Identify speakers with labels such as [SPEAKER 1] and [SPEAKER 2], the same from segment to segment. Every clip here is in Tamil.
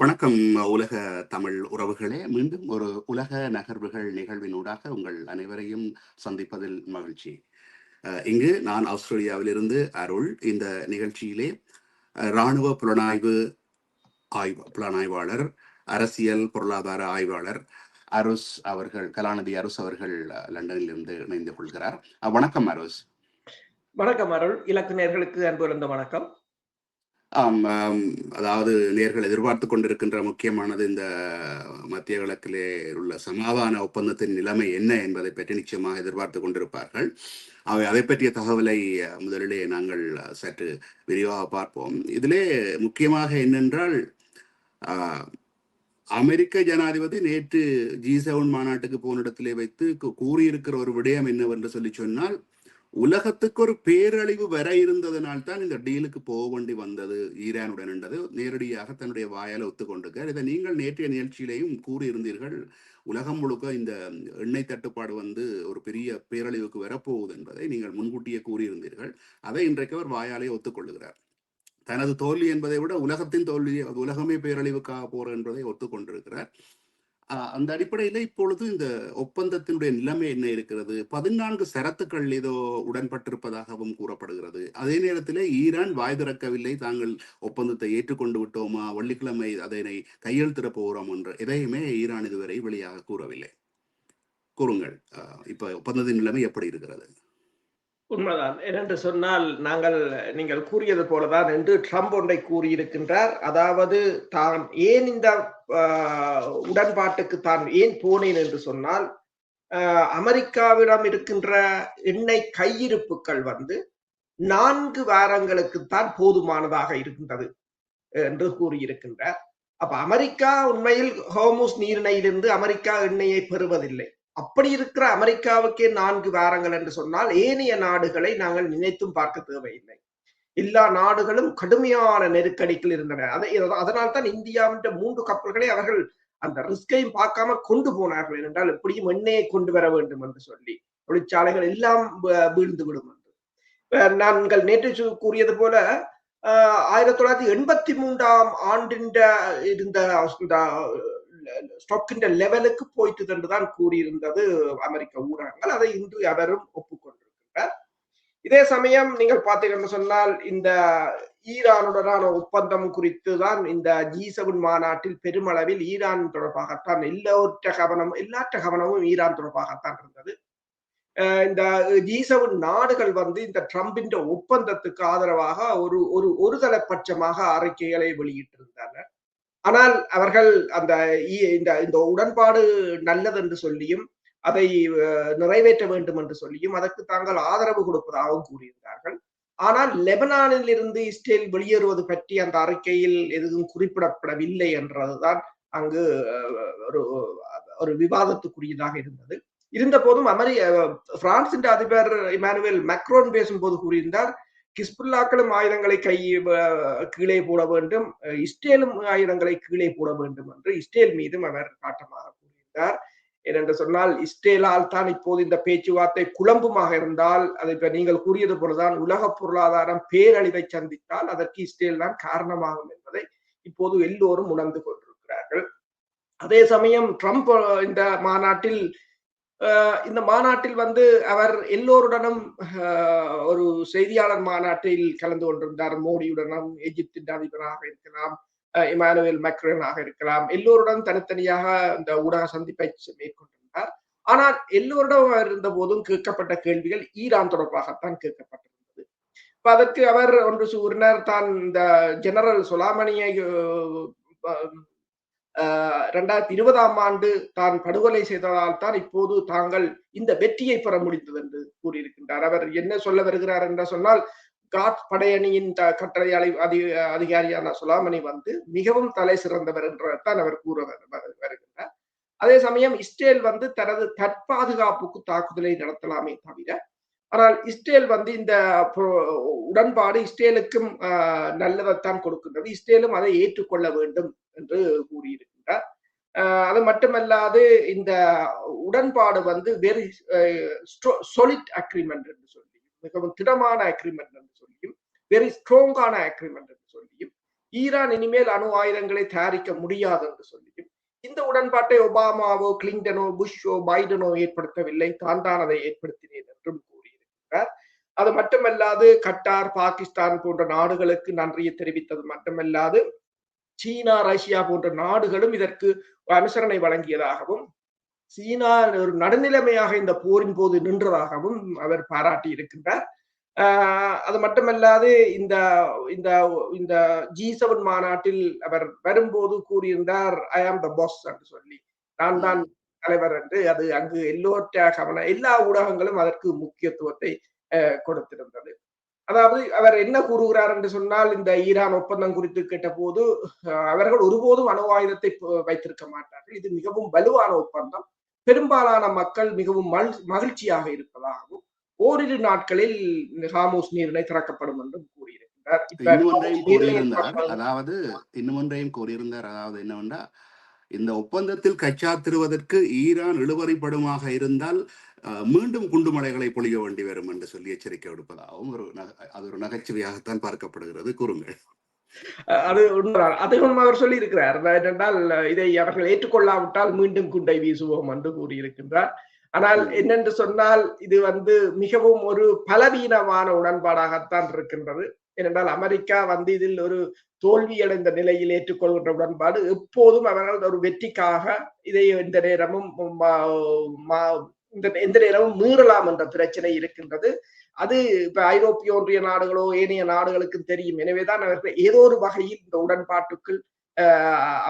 [SPEAKER 1] வணக்கம் உலக தமிழ் உறவுகளே. மீண்டும் ஒரு உலக நகர்வுகள் நிகழ்வினூடாக உங்கள் அனைவரையும் சந்திப்பதில் மகிழ்ச்சி. இங்கு நான் ஆஸ்திரேலியாவிலிருந்து அருள். இந்த நிகழ்ச்சியிலே இராணுவ புலனாய்வாளர், அரசியல் பொருளாதார ஆய்வாளர் அருஸ் அவர்கள், கலாநிதி அருஸ் அவர்கள் லண்டனில் இருந்து இணைந்து கொள்கிறார். வணக்கம் அருஸ்.
[SPEAKER 2] வணக்கம் அருள். இலக்கு நேயர்களுக்கு அன்பு கலந்த வணக்கம்.
[SPEAKER 1] அதாவது நேர்கள் எதிர்பார்த்து கொண்டிருக்கின்ற முக்கியமானது இந்த மத்திய கிழக்கிலே உள்ள சமாதான ஒப்பந்தத்தின் நிலைமை என்ன என்பதை பற்றி நிச்சயமாக எதிர்பார்த்து கொண்டிருப்பார்கள். அதை பற்றிய தகவலை முதலிலே நாங்கள் சற்று விரிவாக பார்ப்போம். இதிலே முக்கியமாக என்னென்றால், அமெரிக்க ஜனாதிபதி நேற்று G7 மாநாட்டுக்கு போன இடத்திலே வைத்து கூறியிருக்கிற ஒரு விடயம் என்னவென்று சொல்லி சொன்னால், உலகத்துக்கு ஒரு பேரழிவு வர இருந்ததனால் தான் இந்த டீலுக்கு போக வேண்டி வந்தது ஈரானுடன் என்றது நேரடியாக தன்னுடைய வாயால் ஒத்துக்கொண்டிருக்கார். இதை நீங்கள் நேற்றைய நிகழ்ச்சியிலேயும் கூறியிருந்தீர்கள். உலகம் முழுக்க இந்த எண்ணெய் தட்டுப்பாடு ஒரு பெரிய பேரழிவுக்கு வரப்போகுது என்பதை நீங்கள் முன்கூட்டியே கூறியிருந்தீர்கள். அதை இன்றைக்கு அவர் வாயாலே ஒத்துக்கொள்ளுகிறார். தனது தோல்வி என்பதை விட உலகத்தின் தோல்வி, உலகமே பேரழிவுக்காக போற என்பதை ஒத்துக்கொண்டிருக்கிறார். அந்த அடிப்படையில இப்பொழுது இந்த ஒப்பந்தத்தினுடைய நிலைமை என்ன இருக்கிறது? 14 சரத்துக்கள் ஏதோ உடன்பட்டிருப்பதாகவும் கூறப்படுகிறது. அதே நேரத்தில் ஈரான் வாய் திறக்கவில்லை, தாங்கள் ஒப்பந்தத்தை ஏற்றுக்கொண்டு விட்டோமா, வெள்ளிக்கிழமை அதனை கையெழுத்திட போகிறோம் என்று எதையுமே ஈரான் இதுவரை வெளியாக கூறவில்லை. கூறுங்கள், இப்ப ஒப்பந்தத்தின் நிலைமை எப்படி இருக்கிறது?
[SPEAKER 2] உண்மைதான். ஏனென்று சொன்னால், நீங்கள் கூறியது போலதான் என்று ட்ரம்ப் ஒன்றை கூறியிருக்கின்றார். அதாவது தான் ஏன் இந்த உடன்பாட்டுக்கு தான் ஏன் போனேன் என்று சொன்னால், அமெரிக்காவிடம் இருக்கின்ற எண்ணெய் கையிருப்புகள் 4 வாரங்களுக்குத்தான் போதுமானதாக இருக்கின்றது என்று கூறியிருக்கின்றார். அப்ப அமெரிக்கா உண்மையில் ஹோர்முஸ் நீரிணையிலிருந்து அமெரிக்கா எண்ணெயை பெறுவதில்லை. அப்படி இருக்கிற அமெரிக்காவுக்கே 4 வாரங்கள் என்று சொன்னால், ஏனைய நாடுகளை நாங்கள் நினைத்தும் பார்க்க தேவையில்லை. எல்லா நாடுகளும் கடுமையான நெருக்கடிகள் இருந்தன. அதனால் தான் இந்தியாவின் 3 கப்பல்களை அவர்கள் அந்த ரிஸ்கையும் பார்க்காம கொண்டு போனார்கள். என்றால் எப்படியும் எண்ணெயை கொண்டு வர வேண்டும் என்று சொல்லி தொழிற்சாலைகள் எல்லாம் வீழ்ந்து விடும் என்று நாங்கள் நேற்று கூறியது போல 1983ஆம் ஆண்டின் இருந்த ஸ்டாக்கின் லெவலுக்கு போயிட்டு என்றுதான் கூறியிருந்தது அமெரிக்க ஊடகங்கள். அதை இன்று அவரும் ஒப்புக்கொண்டிருக்கிறார். இதே சமயம் நீங்கள் பார்த்தீங்கன்னு சொன்னால், இந்த ஈரானுடனான ஒப்பந்தம் குறித்து தான் இந்த G7 மாநாட்டில் பெருமளவில் ஈரான் தொடர்பாகத்தான் எல்லாற்ற கவனமும் ஈரான் தொடர்பாகத்தான் இருந்தது. இந்த G7 நாடுகள் இந்த ட்ரம்பின் ஒப்பந்தத்துக்கு ஆதரவாக ஒரு தலைப்பட்சமாக அறிக்கைகளை வெளியிட்டிருந்தனர். ஆனால் அவர்கள் இந்த உடன்பாடு நல்லது என்று சொல்லியும் அதை நிறைவேற்ற வேண்டும் என்று சொல்லியும் அதற்கு தாங்கள் ஆதரவு கொடுப்பதாகவும் கூறியிருந்தார்கள். ஆனால் லெபனானில் இருந்து இஸ்ரேல் வெளியேறுவது பற்றி அந்த அறிக்கையில் எதுவும் குறிப்பிடப்படவில்லை என்றதுதான் அங்கு ஒரு விவாதத்துக்குரியதாக இருந்தது. இருந்த போதும் பிரான்சின் அதிபர் இமானுவேல் மேக்ரோன் பேசும்போது கூறியிருந்தார், ஹிஸ்புல்லாக்களும் ஆயுதங்களை கீழே போட வேண்டும், இஸ்ரேலும் ஆயுதங்களை கீழே போட வேண்டும் என்று இஸ்ரேல் மீதும் அவர் காட்டமாக கூறியிருந்தார். ஏனென்று சொன்னால், இஸ்ரேலால் தான் இப்போது இந்த பேச்சுவார்த்தை குழம்புமாக இருந்தால், அதை இப்ப நீங்கள் கூறியது போலதான் உலக பொருளாதாரம் பேரழிவை சந்தித்தால் அதற்கு இஸ்ரேல் தான் காரணமாகும் என்பதை இப்போது எல்லோரும் உணர்ந்து கொண்டிருக்கிறார்கள். அதே சமயம் ட்ரம்ப் இந்த மாநாட்டில் அவர் எல்லோருடனும் ஒரு செய்தியாளர் மாநாட்டில் கலந்து கொண்டிருந்தார். மோடியுடனும், எகிப்தின் அதிபராக இருக்கலாம், இமானுவேல் மேக்ரோனாக இருக்கலாம், எல்லோருடன் தனித்தனியாக இந்த ஊடக சந்திப்பை மேற்கொண்டிருந்தார். ஆனால் எல்லோரிடம் இருந்த போதும் கேட்கப்பட்ட கேள்விகள் ஈரான் தொடர்பாகத்தான் கேட்கப்பட்டிருந்தது. அதற்கு அவர் ஒன்று கூறினார், தான் இந்த ஜெனரல் சொலாமனியை 2020ஆம் ஆண்டு தான் படுகொலை செய்ததால் தான் இப்போது தாங்கள் இந்த வெற்றியை பெற முடிந்தது என்று கூறியிருக்கின்றார். அவர் என்ன சொல்ல வருகிறார் என்று சொன்னால், காட் படையணியின் கட்டளை அதிகாரியான சொலாமணி மிகவும் தலை சிறந்தவர் என்றுதான் அவர் கூற வருகின்றார். அதே சமயம் இஸ்ரேல் தனது தற்பாதுகாப்புக்கு தாக்குதலை நடத்தலாமே தவிர, ஆனால் இஸ்ரேல் இந்த உடன்பாடு இஸ்ரேலுக்கும் நல்லதைத்தான் கொடுக்கின்றது, இஸ்ரேலும் அதை ஏற்றுக்கொள்ள வேண்டும் என்று கூறியிருக்கின்றார். அது மட்டுமல்லாது இந்த உடன்பாடு வெரி சொலிட் அக்ரிமெண்ட் என்று சொல்லியும், மிகவும் திடமான அக்ரிமெண்ட் என்று சொல்லியும், வெரி ஸ்ட்ராங்கான அக்ரிமெண்ட் என்று சொல்லியும் ஈரான் இனிமேல் அணு ஆயுதங்களை தயாரிக்க முடியாது என்று சொல்லியும் இந்த உடன்பாட்டை ஒபாமாவோ கிளின்டனோ புஷ்ஷோ பைடனோ ஏற்படுத்தவில்லை, தான் அதை ஏற்படுத்தினேன் என்றும் கூறியிருக்கிறார். அது மட்டுமல்லாது கட்டார், பாகிஸ்தான் போன்ற நாடுகளுக்கு நன்றியை தெரிவித்தது மட்டுமல்லாது சீனா, ரஷ்யா போன்ற நாடுகளும் இதற்கு அனுசரணை வழங்கியதாகவும் சீனா ஒரு நடுநிலைமையாக இந்த போரின் போது நின்றதாகவும் அவர் பாராட்டி இருக்கின்றார். அது மட்டுமல்லாது இந்த இந்த இந்த G7 மாநாட்டில் அவர் வரும்போது கூறியிருந்தார், ஐ ஆம் த பாஸ் என்று சொல்லி, நான் தான் தலைவர் என்று. அது அங்கு எல்லா ஊடகங்களும் அதற்கு முக்கியத்துவத்தை கொடுத்திருந்தது. அதாவது அவர் என்ன கூறுகிறார் என்று சொன்னால், இந்த ஈரான் ஒப்பந்தம் குறித்து கேட்டபோது அவர்கள் ஒருபோதும் அணு ஆயுதத்தை வைத்திருக்க மாட்டார்கள், இது மிகவும் வலுவான ஒப்பந்தம், பெரும்பாலான மக்கள் மிகவும் மகிழ்ச்சியாக இருப்பதாகவும் ஓரிரு நாட்களில் ஹார்முஸ் நீரிணை திறக்கப்படும் என்றும் கூறியிருக்கிறார்.
[SPEAKER 1] இன்னொன்றையும் கூறியிருந்தார். அதாவது என்னவென்றா, இந்த ஒப்பந்தத்தில் கைச்சாத்திடுவதற்கு ஈரான் இழுவறிப்படுமாக இருந்தால் மீண்டும் குண்டுமலைகளை பொழிய வேண்டி வரும் என்று சொல்லி எச்சரிக்கை விடுப்பதாகவும் அது ஒரு நகைச்சுவையாகத்தான் பார்க்கப்படுகிறது. கூறுங்கள்.
[SPEAKER 2] அது உண்மைதான், அதுவும் அவர் சொல்லி இருக்கிறார். என்னென்றால் இதை அவர்கள் ஏற்றுக்கொள்ளாவிட்டால் மீண்டும் குண்டை வீசுவோம் என்று கூறியிருக்கின்றார். ஆனால் என்னென்று சொன்னால் இது மிகவும் ஒரு பலவீனமான உடன்பாடாகத்தான் இருக்கின்றது. ஏனென்றால் அமெரிக்கா இதில் ஒரு தோல்வியடைந்த நிலையில் ஏற்றுக்கொள்கின்ற உடன்பாடு. எப்போதும் அவர்கள் ஒரு வெற்றிக்காக இதை எந்த நேரமும் மீறலாம் என்ற பிரச்சனை இருக்கின்றது. அது இப்ப ஐரோப்பிய ஒன்றிய நாடுகளோ ஏனைய நாடுகளுக்கும் தெரியும். எனவேதான் அவர்கள் ஏதோ ஒரு வகையில் இந்த உடன்பாட்டுக்குள்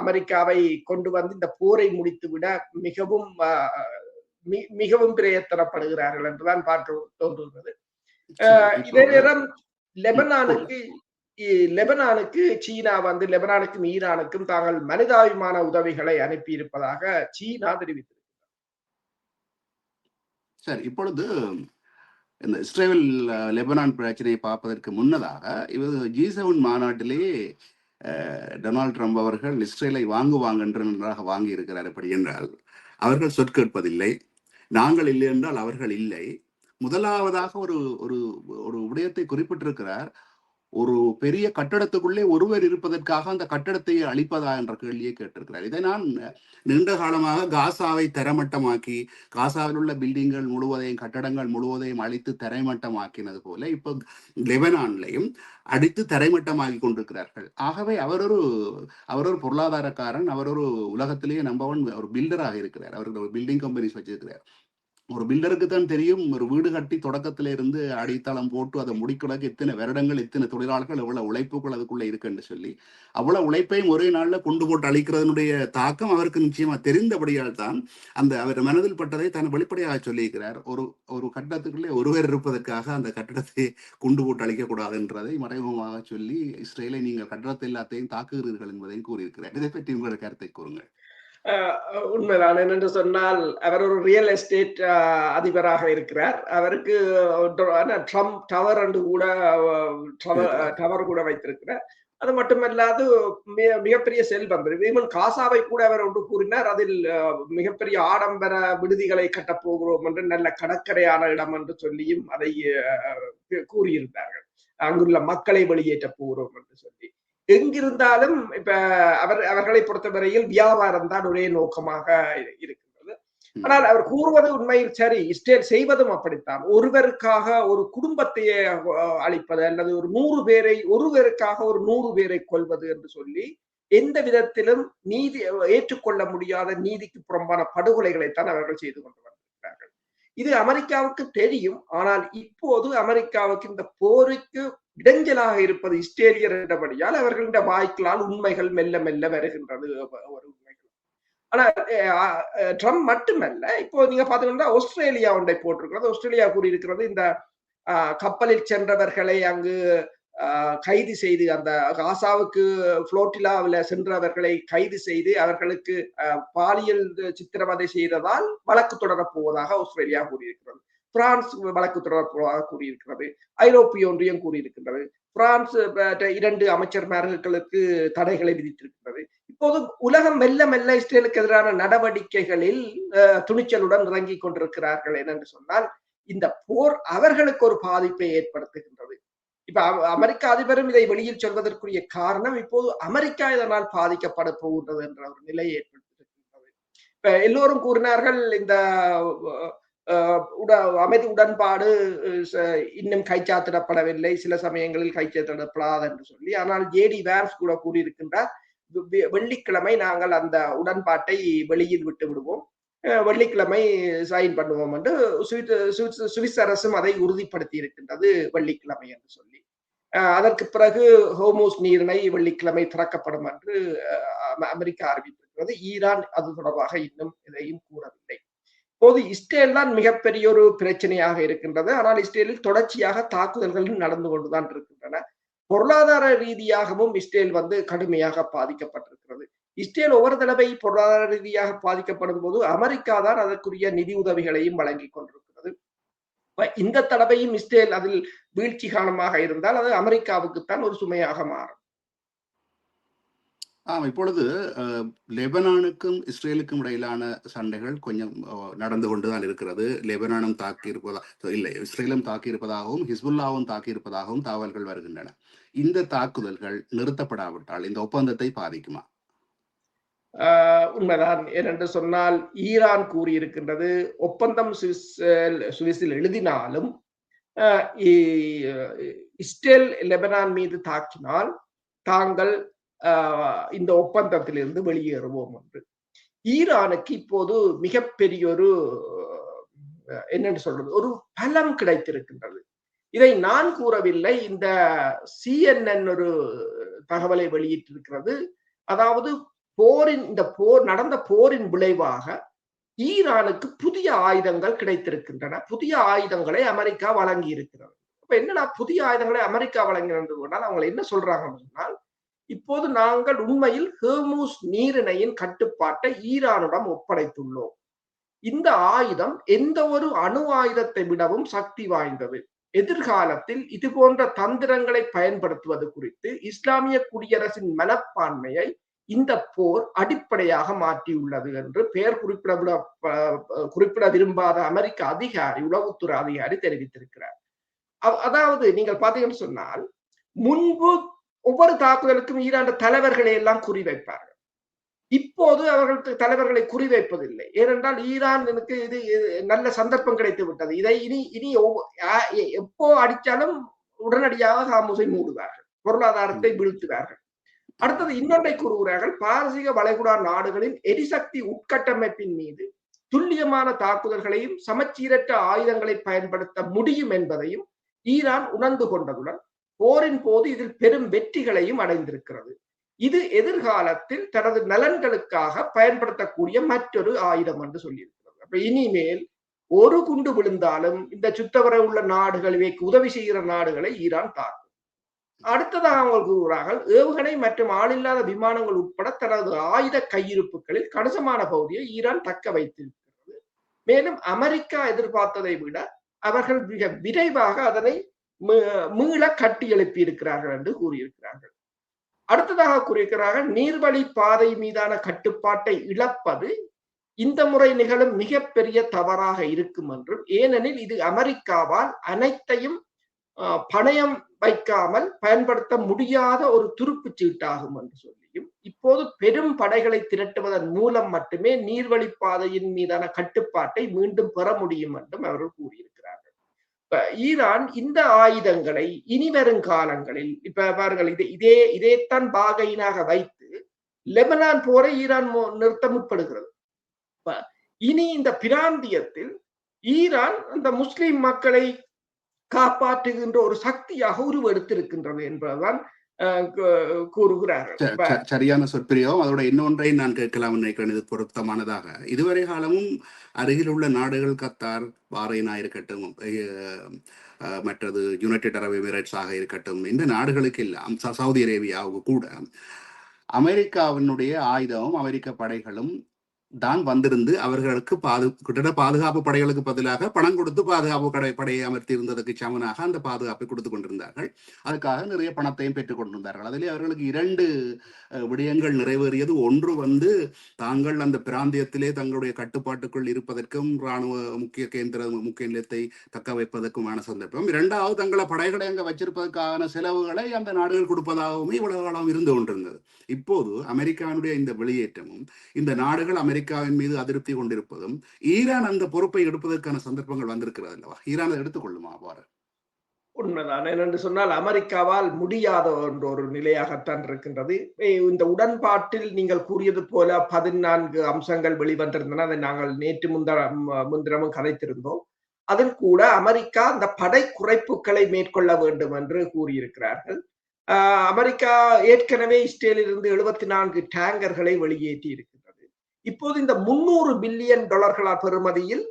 [SPEAKER 2] அமெரிக்காவை கொண்டு இந்த போரை முடித்துவிட மிகவும் பிரயத்தனப்படுகிறார்கள் என்றுதான் பார்க்க தோன்றுகிறது. இதே நேரம் லெபனானுக்கு சீனா லெபனானுக்கும் ஈரானுக்கும் தாங்கள் மனிதாபிமான உதவிகளை அனுப்பி இருப்பதாக சீனா தெரிவித்திருக்கிறது.
[SPEAKER 1] சரி, இப்பொழுது இந்த இஸ்ரேல் லெபனான் பிரச்சனையை பார்ப்பதற்கு முன்னதாக G7 மாநாட்டிலேயே டொனால்ட் ட்ரம்ப் அவர்கள் இஸ்ரேலை வாங்குவாங்க என்று நன்றாக வாங்கி இருக்கிறார். எப்படி என்றால், அவர்கள் சொற்கேட்பதில்லை, நாங்கள் இல்லை என்றால் அவர்கள் இல்லை. முதலாவதாக ஒரு ஒரு விடயத்தை குறிப்பிட்டிருக்கிறார். ஒரு பெரிய கட்டடத்துக்குள்ளே ஒருவர் இருப்பதற்காக அந்த கட்டடத்தை அழிப்பதா என்ற கேள்வியை கேட்டிருக்கிறார். இதை நான் நீண்ட காலமாக காசாவை தரைமட்டமாக்கி, காசாவில் உள்ள பில்டிங்கள் முழுவதையும், கட்டடங்கள் முழுவதையும் அழித்து தரைமட்டமாக்கினது போல இப்போ லெபனான்லையும் அடித்து தரைமட்டமாக்கி கொண்டிருக்கிறார்கள். ஆகவே அவர் ஒரு பொருளாதாரக்காரன், அவர் ஒரு உலகத்திலேயே நம்பவன் ஒரு பில்டராக இருக்கிறார். அவர்கள் ஒரு பில்டிங் கம்பெனிஸ் வச்சிருக்கிறார். ஒரு பில்டருக்கு தான் தெரியும், ஒரு வீடு கட்டி தொடக்கத்தில இருந்து அடித்தளம் போட்டு அதை முடிக்கிறதுக்கு எத்தனை வருடங்கள், எத்தனை தொழிலாளர்கள், எவ்வளவு உழைப்புகள் அதுக்குள்ள இருக்குன்னு சொல்லி. அவ்வளவு உழைப்பையும் ஒரே நாள்ல கொண்டு போட்டு அழிக்கிறதனுடைய தாக்கம் அவருக்கு நிச்சயமா தெரிந்தபடியால் தான் அவர் மனதில் பட்டதை தான் வெளிப்படையாக சொல்லியிருக்கிறார். ஒரு கட்டடத்துக்குள்ளே ஒருவர் இருப்பதற்காக அந்த கட்டடத்தை கொண்டு போட்டு அழிக்க கூடாதுன்றதை மறைமுகமாக சொல்லி இஸ்ரேலை நீங்கள் கட்டடத்தை எல்லாத்தையும் தாக்குகிறீர்கள் என்பதையும் கூறியிருக்கிறார். இதை பற்றி உங்களுடைய கருத்தை கூறுங்கள்.
[SPEAKER 2] உண்மைதான். என்னென்று சொன்னால், அவர் ஒரு ரியல் எஸ்டேட் அதிபராக இருக்கிறார். அவருக்கு ட்ரம்ப் டவர் கூட வைத்திருக்கிறார். அது மட்டுமல்லாது மிகப்பெரிய செல்வந்தர். ஈவன் காசாவை கூட அவர் ஒன்று கூறினார், அதில் மிகப்பெரிய ஆடம்பர விடுதிகளை கட்டப்போகிறோம் என்று, நல்ல கடற்கரையான இடம் என்று சொல்லியும் அதை கூறியிருந்தார்கள். அங்குள்ள மக்களை வெளியேற்ற போகிறோம் என்று சொல்லி. எங்கிருந்தாலும் இப்ப அவர்களை பொறுத்தவரையில் வியாபாரம் தான் ஒரே நோக்கமாக இருக்கின்றது. ஆனால் அவர் கூறுவது உண்மையில் சரி, இஸ்ரேல் செய்வதும் அப்படித்தான். ஒருவருக்காக ஒரு குடும்பத்தையே அழிப்பது அல்லது ஒரு 100 பேரை, ஒருவருக்காக ஒரு 100 பேரை கொல்வது என்று சொல்லி எந்த விதத்திலும் நீதி ஏற்றுக்கொள்ள முடியாத, நீதிக்கு புறம்பான படுகொலைகளைத்தான் அவர்கள் செய்து கொண்டு வந்திருக்கிறார்கள். இது அமெரிக்காவுக்கு தெரியும். ஆனால் இப்போது அமெரிக்காவுக்கு இந்த போருக்கு இடைஞ்சலாக இருப்பது இஸ்ரேலியர் என்றபடியால் அவர்களுடைய வாய்க்களால் உண்மைகள் மெல்ல மெல்ல வருகின்றது. ஒரு உண்மைகள். ஆனா ட்ரம்ப் மட்டுமல்ல, இப்போ நீங்க பாத்தீங்கன்னா ஆஸ்திரேலியா ஒன்றை போட்டிருக்கிறது. ஆஸ்திரேலியா கூறியிருக்கிறது, இந்த கப்பலில் சென்றவர்களை அங்கு கைது செய்து, அந்த காசாவுக்கு புளோட்டிலாவில் சென்றவர்களை கைது செய்து அவர்களுக்கு பாலியல் சித்திரவதை செய்ததால் வழக்கு தொடரப் போவதாக ஆஸ்திரேலியா கூறியிருக்கிறது. பிரான்ஸ் வழக்கு தொடர்பாக கூறியிருக்கிறது. ஐரோப்பிய ஒன்றியம் கூறியிருக்கின்றது. பிரான்ஸ் 2 அமைச்சர்மார்களுக்கு தடைகளை விதித்திருக்கிறது. இப்போது உலகம் மெல்ல மெல்ல இஸ்ரேலுக்கு எதிரான நடவடிக்கைகளில் துணிச்சலுடன் இறங்கிக் கொண்டிருக்கிறார்கள். என்னென்று சொன்னால், இந்த போர் அவர்களுக்கு ஒரு பாதிப்பை ஏற்படுத்துகின்றது. இப்ப இப்ப அமெரிக்க அதிபரும் இதை வெளியில் சொல்வதற்குரிய காரணம் இப்போது அமெரிக்கா இதனால் பாதிக்கப்பட போகின்றது என்ற ஒரு நிலை ஏற்பட்டிருக்கின்றது. இப்ப எல்லோரும் கூறினார்கள் இந்த அமைதி உடன்பாடு இன்னும் கைச்சாத்திடப்படவில்லை, சில சமயங்களில் கைச்சாத்திடப்படாது என்று சொல்லி. ஆனால் ஜேடி வேன்ஸ் கூட கூறியிருக்கின்றார், வெள்ளிக்கிழமை நாங்கள் அந்த உடன்பாட்டை வெளியில் விட்டு விடுவோம், வெள்ளிக்கிழமை சைன் பண்ணுவோம் என்று சுவிஸ் அரசும் அதை உறுதிப்படுத்தி இருக்கின்றது வெள்ளிக்கிழமை என்று சொல்லி. அதற்கு பிறகு ஹோர்முஸ் நீரிணை வெள்ளிக்கிழமை திறக்கப்படும் என்று அமெரிக்கா அறிவித்திருக்கிறது. ஈரான் அது தொடர்பாக இன்னும் எதையும் கூறவில்லை. இப்போது இஸ்ரேல் தான் மிகப்பெரிய ஒரு பிரச்சனையாக இருக்கின்றது. ஆனால் இஸ்ரேலில் தொடர்ச்சியாக தாக்குதல்கள் நடந்து கொண்டுதான் இருக்கின்றன. பொருளாதார ரீதியாகவும் இஸ்ரேல் கடுமையாக பாதிக்கப்பட்டிருக்கிறது. இஸ்ரேல் ஒவ்வொரு தடவை பொருளாதார ரீதியாக பாதிக்கப்படும் போது அமெரிக்கா தான் அதற்குரிய நிதி உதவிகளையும் வழங்கி கொண்டிருக்கிறது. இந்த தடவையும் இஸ்ரேல் அதில் வீழ்ச்சி காரணமாக இருந்தால் அது அமெரிக்காவுக்குத்தான் ஒரு சுமையாக மாறும்.
[SPEAKER 1] இப்பொழுது லெபனானுக்கும் இஸ்ரேலுக்கும் இடையிலான சண்டைகள் கொஞ்சம் நடந்து கொண்டுதான் இருக்கிறது. லெபனானும் தாக்கி இருப்பதா இல்லை, இஸ்ரேலும் தாக்கி இருப்பதாகவும் ஹிஸ்புல்லாவும் தாக்கி இருப்பதாகவும் தகவல்கள் வருகின்றன. இந்த தாக்குதல்கள் நிறுத்தப்படாவிட்டால் இந்த ஒப்பந்தத்தை பாதிக்குமா?
[SPEAKER 2] உண்மைதான். ஏனென்று சொன்னால் ஈரான் கூறியிருக்கின்றது, ஒப்பந்தம் சுவிஸில் எழுதினாலும் இஸ்ரேல் லெபனான் மீது தாக்கினால் தாங்கள் இந்த ஒப்பந்தத்திலிருந்து வெளியேறுவோம் என்று. ஈரானுக்கு இப்போது மிகப்பெரிய ஒரு என்னென்று சொல்றது, ஒரு பலம் கிடைத்திருக்கின்றது. இதை நான் கூறவில்லை, இந்த CNN ஒரு தகவலை வெளியிட்டிருக்கிறது. அதாவது நடந்த போரின் விளைவாக ஈரானுக்கு புதிய ஆயுதங்கள் கிடைத்திருக்கின்றன. புதிய ஆயுதங்களை அமெரிக்கா வழங்கி இருக்கிறது. அப்ப என்னன்னா புதிய ஆயுதங்களை அமெரிக்கா வழங்கினது அவங்க என்ன சொல்றாங்கன்னு சொன்னால், இப்போது நாங்கள் உண்மையில் ஹோர்முஸ் நீரிணையின் கட்டுப்பாட்டை ஈரானிடம் ஒப்படைத்துள்ளோம். இந்த ஆயுதம் எந்த ஒரு அணு ஆயுதத்தை விடவும் சக்தி வாய்ந்தது. எதிர்காலத்தில் இது போன்ற தந்திரங்களை பயன்படுத்துவது குறித்து இஸ்லாமிய குடியரசின் மனப்பான்மையை இந்த போர் அடிப்படையாக மாற்றியுள்ளது என்று பெயர் குறிப்பிட விரும்பாத அமெரிக்க அதிகாரி, உளவுத்துறை அதிகாரி தெரிவித்திருக்கிறார். அதாவது நீங்கள் பார்த்தீங்கன்னு சொன்னால், முன்பு ஒவ்வொரு தாக்குதலுக்கும் ஈரான் தலைவர்களை எல்லாம் குறிவைப்பார்கள். இப்போது அவர்கள் தலைவர்களை குறிவைப்பதில்லை. ஏனென்றால் ஈரானுக்கு இது நல்ல சந்தர்ப்பம் கிடைத்து விட்டது. இதை இனி எப்போ அடித்தாலும் உடனடியாக ஹார்முஸை மூடுவார்கள், பொருளாதாரத்தை வீழ்த்துவார்கள். அடுத்தது இன்னொன்றை கூறுகிறார்கள், பாரசீக வளைகுடா நாடுகளின் எரிசக்தி உட்கட்டமைப்பின் மீது துல்லியமான தாக்குதல்களையும் சமச்சீரற்ற ஆயுதங்களை பயன்படுத்த முடியும் என்பதையும் ஈரான் உணர்ந்து கொண்டதுடன் போரின் போது இதில் பெரும் வெற்றிகளையும் அடைந்திருக்கிறது. இது எதிர்காலத்தில் தனது நலன்களுக்காக பயன்படுத்தக்கூடிய மற்றொரு ஆயுதம் என்று சொல்லியிருக்கிறது. அப்ப இனிமேல் ஒரு குண்டு விழுந்தாலும் இந்த சுத்தவரை உள்ள நாடுகள், உதவி செய்கிற நாடுகளை ஈரான் தாக்கும். அடுத்ததாக அவங்க கூறுகிறார்கள், ஏவுகணை மற்றும் ஆளில்லாத விமானங்கள் உட்பட தனது ஆயுத கையிருப்புகளில் கணிசமான பகுதியை ஈரான் தக்க வைத்திருக்கிறது. மேலும் அமெரிக்கா எதிர்பார்த்ததை விட அவர்கள் மிக விரைவாக அதனை மீள கட்டி எழுப்பி இருக்கிறார்கள் என்று கூறியிருக்கிறார்கள். அடுத்ததாக கூறியிருக்கிறார்கள், நீர்வழி பாதை மீதான கட்டுப்பாட்டை இழப்பது இந்த முறை நிகழும் மிகப்பெரிய தவறாக இருக்கும் என்றும், ஏனெனில் இது அமெரிக்காவால் அனைத்தையும் பணயம் வைக்காமல் பயன்படுத்த முடியாத ஒரு துருப்புச் சீட்டாகும் என்று சொல்லியும், இப்போது பெரும் படைகளை திரட்டுவதன் மூலம் மட்டுமே நீர்வழி பாதையின் மீதான கட்டுப்பாட்டை மீண்டும் பெற முடியும் என்றும் அவர்கள் கூறியிருக்கிறார்கள். ஈரான் இந்த ஆயுதங்களை இனி வரும் காலங்களில், இப்ப பாருங்கள், இதைத்தான் பாகையினாக வைத்து லெபனான் போரை ஈரான் நிறுத்த முற்படுகிறது. இனி இந்த பிராந்தியத்தில் ஈரான் அந்த முஸ்லிம் மக்களை காப்பாற்றுகின்ற ஒரு சக்தியாக உருவெடுத்திருக்கின்றது என்பதுதான் கூறுகிறார்கள்.
[SPEAKER 1] சரியான சொற்பிரியம். அதோட இன்னொன்றை நான் கேட்கலாம் நினைக்கிறேன், இது பொருத்தமானதாக. இதுவரை காலமும் அருகில் உள்ள நாடுகள், கத்தார், பாரைனா இருக்கட்டும், மற்றது யுனைடெட் அரபு எமிரேட்ஸ் ஆக இருக்கட்டும், இந்த நாடுகளுக்கு எல்லாம், சவுதி அரேபியாவுக்கு கூட அமெரிக்காவினுடைய ஆயுதமும் அமெரிக்க படைகளும் தான் வந்திருந்து அவர்களுக்கு கிட்டத்தட்ட பாதுகாப்பு படைகளுக்கு பதிலாக பணம் கொடுத்து பாதுகாப்பு படையை அமர்த்தி இருந்ததற்கு சமனாக அந்த பாதுகாப்பை கொடுத்து கொண்டிருந்தார்கள். அதுக்காக நிறைய பணத்தையும் பெற்றுக் கொண்டிருந்தார்கள். அதிலே அவர்களுக்கு 2 விடயங்கள் நிறைவேறியது. ஒன்று தாங்கள் அந்த பிராந்தியத்திலே தங்களுடைய கட்டுப்பாட்டுக்குள் இருப்பதற்கும் இராணுவ முக்கிய நிலையத்தை தக்க வைப்பதற்குமான சந்தர்ப்பம். 2வது தங்களை படைகளை அங்க வச்சிருப்பதற்கான செலவுகளை அந்த நாடுகள் கொடுப்பதாகவும் இவ்வளவு காலம் இருந்து கொண்டிருந்தது. இப்போது அமெரிக்காவுடைய இந்த வெளியேற்றமும் இந்த நாடுகள் அமெரிக்காவின் மீது அதிருப்தி கொண்டிருப்பதும் ஈரான் அந்த பொறுப்பை எடுப்பதற்கான சந்தர்ப்பங்கள் வந்திருக்கிறது அல்லவா? ஈரான் அதை எடுத்துக்கொள்ளுமா? அவ்வாறு
[SPEAKER 2] உண்மைதான். ஏனென்று சொன்னால் அமெரிக்காவால் முடியாத என்ற ஒரு நிலையாகத்தான் இருக்கின்றது. இந்த உடன்பாட்டில் நீங்கள் கூறியது போல 14 அம்சங்கள் வெளிவந்திருந்தன. அதை நாங்கள் நேற்று முன்தினமும் கதைத்திருந்தோம். அதில் கூட அமெரிக்கா அந்த படை குறைப்புகளை மேற்கொள்ள வேண்டும் என்று கூறியிருக்கிறார்கள். அமெரிக்கா ஏற்கனவே இஸ்ரேலிலிருந்து 74 டேங்கர்களை வெளியேற்றி இருக்கின்றது. இப்போது இந்த $300 பில்லியன் பெறுமதியில்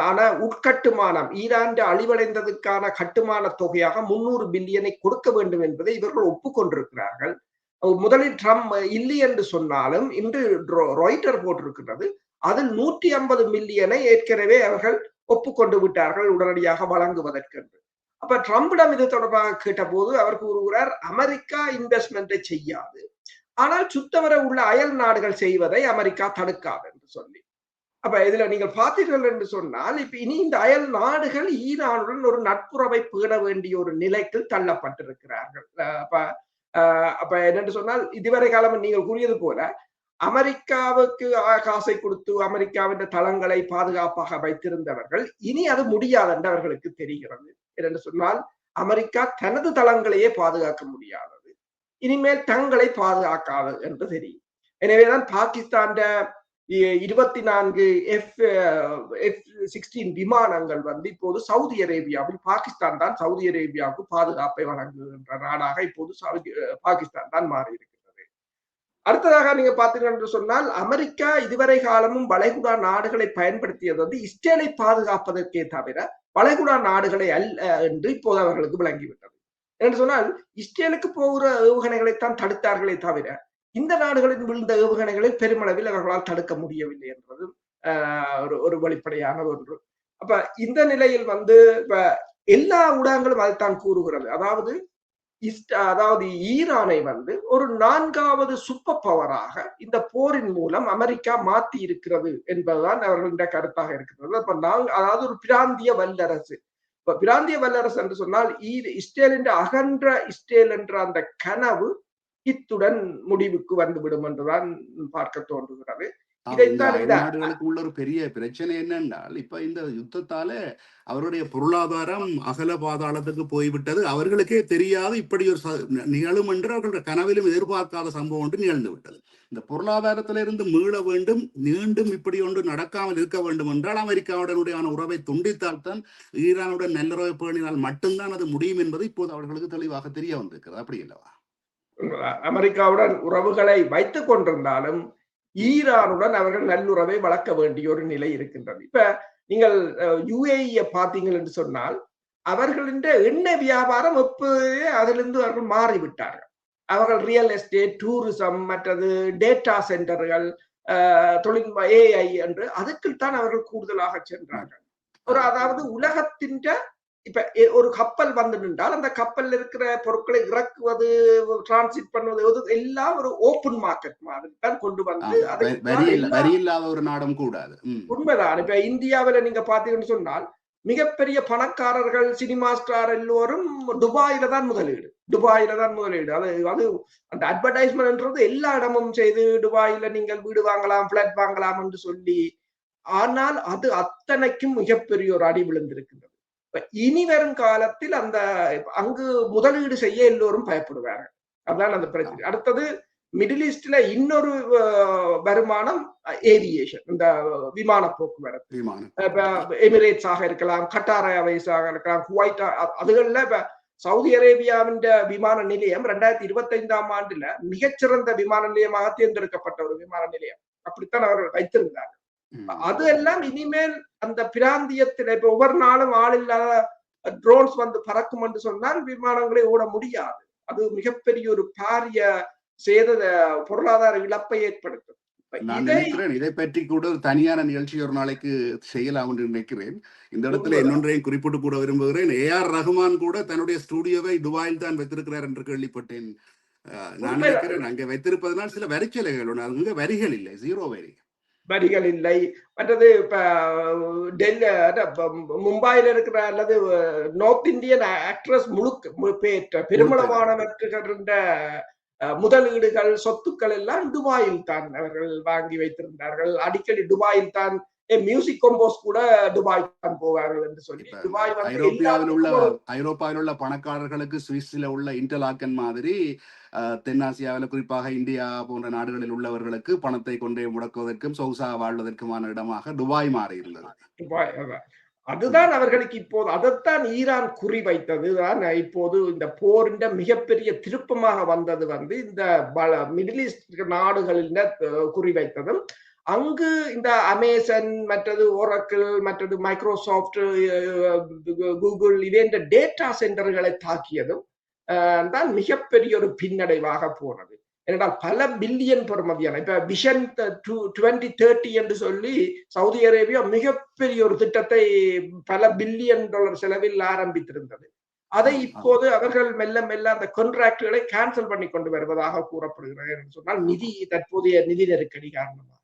[SPEAKER 2] ஆனா உட்கட்டுமானம் ஈரான் அழிவடைந்ததுக்கான கட்டுமான தொகையாக 300 பில்லியனை கொடுக்க வேண்டும் என்பதை இவர்கள் ஒப்புக்கொண்டிருக்கிறார்கள். முதலில் ட்ரம்ப் இல்லை என்று சொன்னாலும் இன்று ராய்ட்டர் போட்டிருக்கிறது. அதில் 150 மில்லியனை ஏற்கனவே அவர்கள் ஒப்புக்கொண்டு விட்டார்கள் உடனடியாக வழங்குவதற்கென்று. அப்ப ட்ரம்பிடம் இது தொடர்பாக கேட்ட போது அவர் கூறுகிறார், அமெரிக்கா இன்வெஸ்ட்மெண்ட்டை செய்யாது, ஆனால் சுத்தவர உள்ள அயல் நாடுகள் செய்வதை அமெரிக்கா தடுக்காது என்று சொல்லி. அப்ப இதுல நீங்கள் பார்த்தீர்கள் என்று சொன்னால் இப்ப இனி இந்த அயல் நாடுகள் ஈரானுடன் ஒரு நட்புறவை பேண வேண்டிய ஒரு நிலைக்கு தள்ளப்பட்டிருக்கிறார்கள். அப்ப என்னென்று சொன்னால் இதுவரை காலம் நீங்கள் கூறியது போல அமெரிக்காவுக்கு காசை கொடுத்து அமெரிக்காவின் தளங்களை பாதுகாப்பாக வைத்திருந்தவர்கள் இனி அது முடியாது என்று அவர்களுக்கு தெரிகிறது. என்று சொன்னால் அமெரிக்கா தனது தளங்களையே பாதுகாக்க முடியாதது, இனிமேல் தங்களை பாதுகாக்காது என்று தெரியும். எனவேதான் பாகிஸ்தான் 24 F-16 விமானங்கள் இப்போது சவுதி அரேபியாவில், பாகிஸ்தான் தான் சவுதி அரேபியாவுக்கு பாதுகாப்பை வழங்குகின்ற நாடாக இப்போது பாகிஸ்தான் தான் மாறி இருக்கிறது. அடுத்ததாக நீங்க பார்த்தீர்கள் என்று சொன்னால் அமெரிக்கா இதுவரை காலமும் வளைகுடா நாடுகளை பயன்படுத்தியது இஸ்ரேலை பாதுகாப்பதற்கே தவிர வளைகுடா நாடுகளை அல்ல என்று இப்போது அவர்களுக்கு விளங்கிவிட்டது. என்று சொன்னால் இஸ்ரேலுக்கு போகிற ஏவுகணைகளைத்தான் தடுத்தார்களே தவிர இந்த நாடுகளின் விழுந்த ஏவுகணைகளை பெருமளவில் அவர்களால் தடுக்க முடியவில்லை என்பது ஒரு வெளிப்படையான ஒன்று. அப்ப இந்த நிலையில் இப்ப எல்லா ஊடகங்களும் அதைத்தான் கூறுகிறது. அதாவது ஈரானை ஒரு 4வது சூப்பர் பவராக இந்த போரின் மூலம் அமெரிக்கா மாற்றி இருக்கிறது என்பதுதான் அவர்களுடைய கருத்தாக இருக்கிறது. அப்ப அதாவது ஒரு பிராந்திய வல்லரசு. இப்ப பிராந்திய வல்லரசு என்று சொன்னால் இஸ்ரேலின் அகன்ற இஸ்ரேல் என்ற அந்த கனவு இத்துடன் முடிவுக்கு வந்துவிடும் என்றுதான் பார்க்க தோன்றுகிறது.
[SPEAKER 1] நாடுகளுக்கு உள்ள ஒரு பெரிய பிரச்சனை என்னென்றால் இப்ப இந்த யுத்தத்தால அவருடைய பொருளாதாரம் அகல பாதாளத்துக்கு போய்விட்டது. அவர்களுக்கே தெரியாது இப்படி ஒரு நிகழும் என்று அவர்களுடைய கனவிலும் எதிர்பார்க்காத சம்பவம் ஒன்று நிகழ்ந்து விட்டது. இந்த பொருளாதாரத்திலிருந்து மீள வேண்டும், மீண்டும் இப்படி ஒன்று நடக்காமல் இருக்க வேண்டும் என்றால் அமெரிக்காவுடனுடையான உறவை துண்டித்தால் தான், ஈரானுடன் நல்லுறவை பேணினால் மட்டும்தான் அது முடியும் என்பது இப்போது அவர்களுக்கு தெளிவாக தெரிய வந்திருக்கிறது. அப்படி இல்லவா?
[SPEAKER 2] அமெரிக்காவுடன் உறவுகளை வைத்துக் கொண்டிருந்தாலும் ஈரானுடன் அவர்கள் நல்லுறவை வளர்க்க வேண்டிய ஒரு நிலை இருக்கின்றது. இப்ப நீங்கள் UAE பார்த்தீங்கள் என்று சொன்னால் அவர்களின் எண்ணெய் வியாபாரம் எப்போதே அதிலிருந்து அவர்கள் மாறிவிட்டார்கள். அவர்கள் ரியல் எஸ்டேட், டூரிசம், மற்றது டேட்டா சென்டர்கள், தொழில்நுட்ப AI என்று அதுக்குத்தான் அவர்கள் கூடுதலாக சென்றார்கள். அதாவது உலகத்தின் இப்ப ஒரு கப்பல் வந்து நின்றால் அந்த கப்பல்ல இருக்கிற பொருட்களை இறக்குவது, டிரான்சிட் பண்ணுவது எல்லாம் ஒரு ஓப்பன் மார்க்கெட் மாதிரி தான் கொண்டு வந்து
[SPEAKER 1] வரி இல்லாத ஒரு நாடும் கூடாது.
[SPEAKER 2] உண்மைதான். இப்ப இந்தியாவில நீங்க பாத்தீங்கன்னு சொன்னால் மிகப்பெரிய பணக்காரர்கள், சினிமா ஸ்டார் எல்லோரும் துபாயில தான் முதலீடு. அது அந்த அட்வர்டைஸ்மெண்ட்ன்றது எல்லா இடமும் செய்து துபாயில நீங்கள் வீடு வாங்கலாம், பிளாட் வாங்கலாம் என்று சொல்லி, ஆனால் அது அத்தனைக்கும் மிகப்பெரிய ஒரு அடி விழுந்திருக்கின்றது. இனி வரும் காலத்தில் அங்கு முதலீடு செய்ய எல்லோரும் பயப்படுவார்கள். அதுதான் அந்த பிரச்சனை. அடுத்தது மிடில் ஈஸ்ட்ல இன்னொரு வருமானம் ஏவியேஷன், இந்த விமான போக்குவரத்து. எமிரேட்ஸாக இருக்கலாம், கட்டார் ஏர்வேஸாக இருக்கலாம், குவைட், அதுகள்ல இப்ப சவுதி அரேபியாவின் விமான நிலையம் 2025ஆம் ஆண்டுல மிகச்சிறந்த விமான நிலையமாக தேர்ந்தெடுக்கப்பட்ட ஒரு விமான நிலையம். அப்படித்தான் அவர்கள் வைத்திருந்தார்கள். அது எல்லாம் இனிமேல் அந்த பிராந்தியத்தில் இப்ப ஒவ்வொரு நாளும் ஆள் இல்லாத ட்ரோன்ஸ் பறக்கும் என்று சொன்னால் விமானங்களை ஓட முடியாது. அது மிகப்பெரிய ஒரு பாரிய சேத பொருளாதார இழப்பை ஏற்படுத்தும்.
[SPEAKER 1] நான்
[SPEAKER 2] இதை
[SPEAKER 1] நினைக்கிறேன் இதை பற்றி கூட ஒரு தனியான நிகழ்ச்சி ஒரு நாளைக்கு செய்யலாம் என்று நினைக்கிறேன். இந்த இடத்துல
[SPEAKER 2] உண்மைதான்.
[SPEAKER 1] இன்னொன்றையும் குறிப்பிட்டு கூட விரும்புகிறேன். ஏஆர் ரஹ்மான் கூட தன்னுடைய ஸ்டுடியோவை துபாயில் தான் வைத்திருக்கிறார் என்று கேள்விப்பட்டேன். நான்
[SPEAKER 2] உண்மைதான்.
[SPEAKER 1] நினைக்கிறேன் அங்கே வைத்திருப்பதனால் சில வரிச்சலைகள் உண்டு. அங்கே வரிகள் இல்லை, ஜீரோ வரி.
[SPEAKER 2] வரிகள் இல்லை. மற்றது இப்ப டெல்லி மும்பையில் இருக்கிற அல்லது நார்த் இந்தியன் ஆக்ட்ரஸ் பெருமளவானவற்றுகின்ற முதலீடுகள் சொத்துக்கள் எல்லாம் துபாயில் தான் அவர்கள் வாங்கி வைத்திருந்தார்கள். அடிக்கடி துபாயில் தான் மியூசிக் கம்போஸ் கூட துபாய் தான் போவார்கள் என்று சொல்லி துபாய்
[SPEAKER 1] ஐரோப்பாவில் உள்ள பணக்காரர்களுக்கு சுவிஸ்ல உள்ள இன்டர்லாக்கன் மாதிரி தென்னாசியாவில் குறிப்பாக இந்தியா போன்ற நாடுகளில் உள்ளவர்களுக்கு பணத்தை கொண்டே முடக்குவதற்கும் சொகுசாக வாழ்வதற்குமான இடமாக துபாய் மாறி இருந்தது.
[SPEAKER 2] துபாய் அதுதான் அவர்களுக்கு இப்போது அதைத்தான் ஈரான் குறிவைத்தது தான். இப்போது இந்த போரின் மிகப்பெரிய திருப்பமாக வந்தது இந்த மிடில் ஈஸ்ட் நாடுகளில் குறிவைத்ததும் அங்கு இந்த அமேசான் மற்றது ஒராக்கிள் மற்றது மைக்ரோசாப்ட் கூகுள் இவன்ற டேட்டா சென்டர்களை தாக்கியதும் தான் மிகப்பெரிய ஒரு பின்னடைவாக போனது. ஏனென்றால் பல பில்லியன் பெறுமதியான இப்ப விஷன் 2030 என்று சொல்லி சவுதி அரேபியா மிகப்பெரிய ஒரு திட்டத்தை பல பில்லியன் டாலர் செலவில் ஆரம்பித்திருந்தது. அதை இப்போது அவர்கள் மெல்ல மெல்ல அந்த கான்ட்ராக்டுகளை கேன்சல் பண்ணி கொண்டு வருவதாக கூறப்படுகிறது என்று சொன்னால் தற்போதைய நிதி நெருக்கடி காரணமாக.